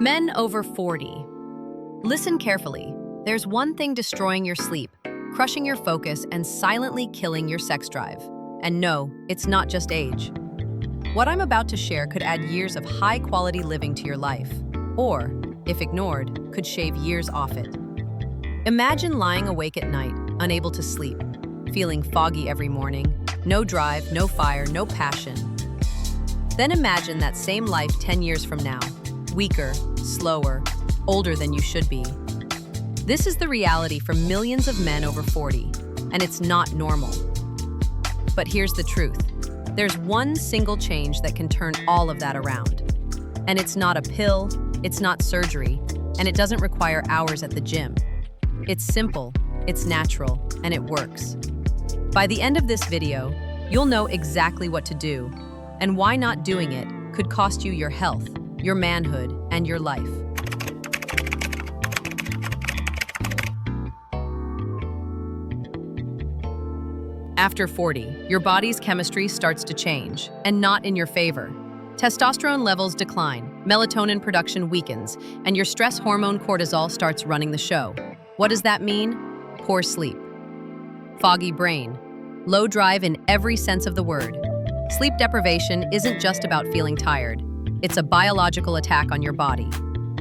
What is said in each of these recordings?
Men over 40. Listen carefully. There's one thing destroying your sleep, crushing your focus, and silently killing your sex drive. And no, it's not just age. What I'm about to share could add years of high-quality living to your life, or, if ignored, could shave years off it. Imagine lying awake at night, unable to sleep, feeling foggy every morning, no drive, no fire, no passion. Then imagine that same life 10 years from now, weaker, slower, older than you should be. This is the reality for millions of men over 40, and it's not normal. But here's the truth. There's one single change that can turn all of that around. And it's not a pill, it's not surgery, and it doesn't require hours at the gym. It's simple, it's natural, and it works. By the end of this video, you'll know exactly what to do, and why not doing it could cost you your health, your manhood, and your life. After 40, your body's chemistry starts to change, and not in your favor. Testosterone levels decline, melatonin production weakens, and your stress hormone cortisol starts running the show. What does that mean? Poor sleep, foggy brain, low drive in every sense of the word. Sleep deprivation isn't just about feeling tired. It's a biological attack on your body.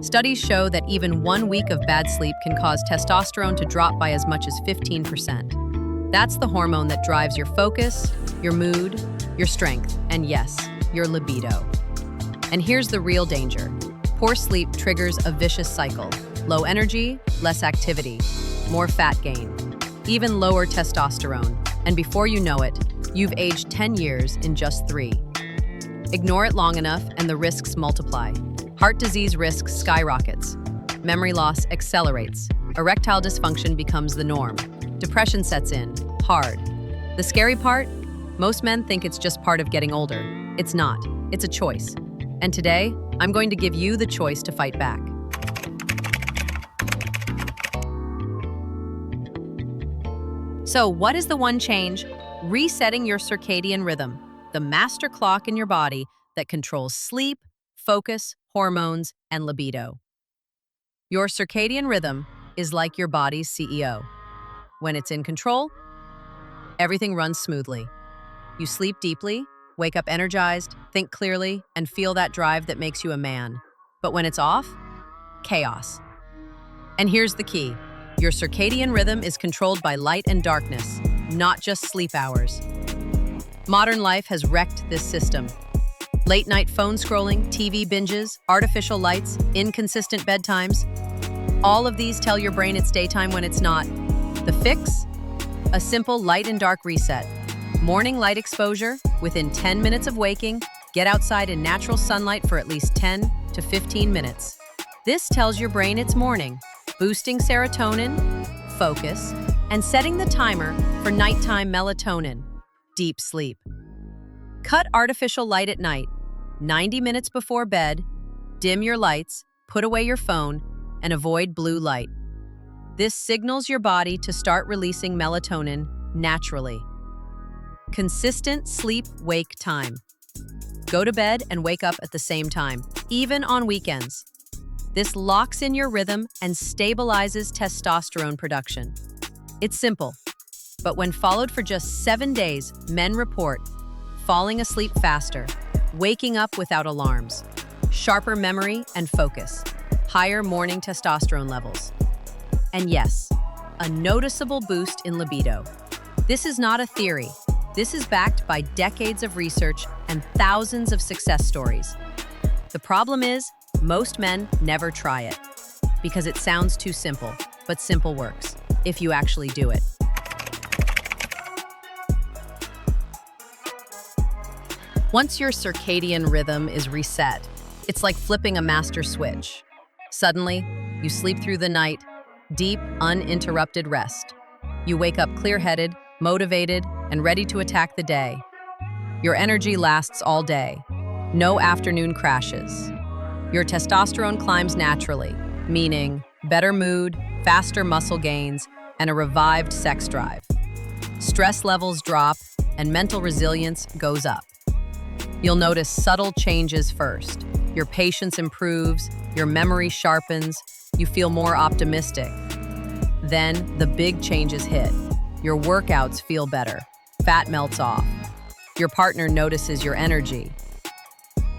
Studies show that even 1 week of bad sleep can cause testosterone to drop by as much as 15%. That's the hormone that drives your focus, your mood, your strength, and yes, your libido. And here's the real danger. Poor sleep triggers a vicious cycle. Low energy, less activity, more fat gain, even lower testosterone. And before you know it, you've aged 10 years in just 3. Ignore it long enough and the risks multiply. Heart disease risk skyrockets. Memory loss accelerates. Erectile dysfunction becomes the norm. Depression sets in, hard. The scary part? Most men think it's just part of getting older. It's not. It's a choice. And today, I'm going to give you the choice to fight back. So what is the one change? Resetting your circadian rhythm, the master clock in your body that controls sleep, focus, hormones, and libido. Your circadian rhythm is like your body's CEO. When it's in control, everything runs smoothly. You sleep deeply, wake up energized, think clearly, and feel that drive that makes you a man. But when it's off, chaos. And here's the key. Your circadian rhythm is controlled by light and darkness, not just sleep hours. Modern life has wrecked this system. Late night phone scrolling, TV binges, artificial lights, inconsistent bedtimes. All of these tell your brain it's daytime when it's not. The fix? A simple light and dark reset. Morning light exposure, within 10 minutes of waking, get outside in natural sunlight for at least 10 to 15 minutes. This tells your brain it's morning, boosting serotonin, focus, and setting the timer for nighttime melatonin, deep sleep. Cut artificial light at night, 90 minutes before bed, dim your lights, put away your phone, and avoid blue light. This signals your body to start releasing melatonin naturally. Consistent sleep-wake time. Go to bed and wake up at the same time, even on weekends. This locks in your rhythm and stabilizes testosterone production. It's simple, but when followed for just 7 days, men report falling asleep faster, waking up without alarms, sharper memory and focus, higher morning testosterone levels. And yes, a noticeable boost in libido. This is not a theory. This is backed by decades of research and thousands of success stories. The problem is, most men never try it because it sounds too simple, but simple works if you actually do it. Once your circadian rhythm is reset, it's like flipping a master switch. Suddenly, you sleep through the night, deep, uninterrupted rest. You wake up clear-headed, motivated, and ready to attack the day. Your energy lasts all day. No afternoon crashes. Your testosterone climbs naturally, meaning better mood, faster muscle gains, and a revived sex drive. Stress levels drop, and mental resilience goes up. You'll notice subtle changes first. Your patience improves, your memory sharpens, you feel more optimistic. Then the big changes hit. Your workouts feel better, fat melts off. Your partner notices your energy.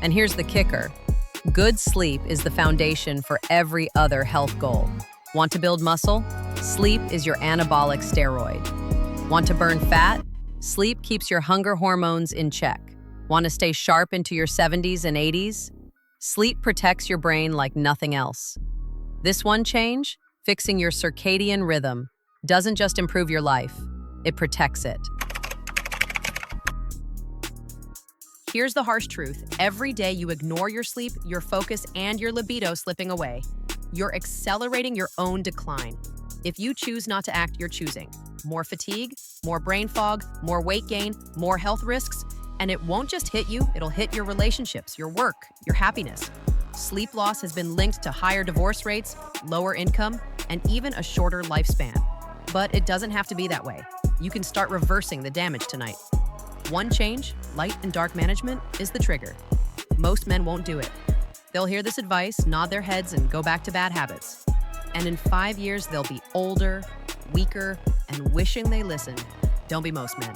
And here's the kicker. Good sleep is the foundation for every other health goal. Want to build muscle? Sleep is your anabolic steroid. Want to burn fat? Sleep keeps your hunger hormones in check. Want to stay sharp into your 70s and 80s? Sleep protects your brain like nothing else. This one change, fixing your circadian rhythm, doesn't just improve your life, it protects it. Here's the harsh truth. Every day you ignore your sleep, your focus, and your libido slipping away. You're accelerating your own decline. If you choose not to act, you're choosing more fatigue, more brain fog, more weight gain, more health risks, and it won't just hit you, it'll hit your relationships, your work, your happiness. Sleep loss has been linked to higher divorce rates, lower income, and even a shorter lifespan. But it doesn't have to be that way. You can start reversing the damage tonight. One change, light and dark management, is the trigger. Most men won't do it. They'll hear this advice, nod their heads, and go back to bad habits. And in 5 years, they'll be older, weaker, and wishing they listened. Don't be most men.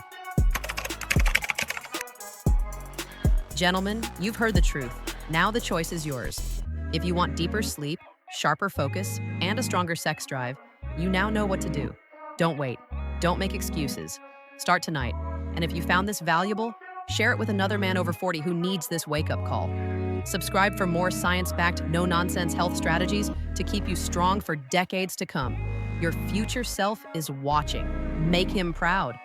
Gentlemen, you've heard the truth. Now the choice is yours. If you want deeper sleep, sharper focus, and a stronger sex drive, you now know what to do. Don't wait. Don't make excuses. Start tonight. And if you found this valuable, share it with another man over 40 who needs this wake-up call. Subscribe for more science-backed, no-nonsense health strategies to keep you strong for decades to come. Your future self is watching. Make him proud.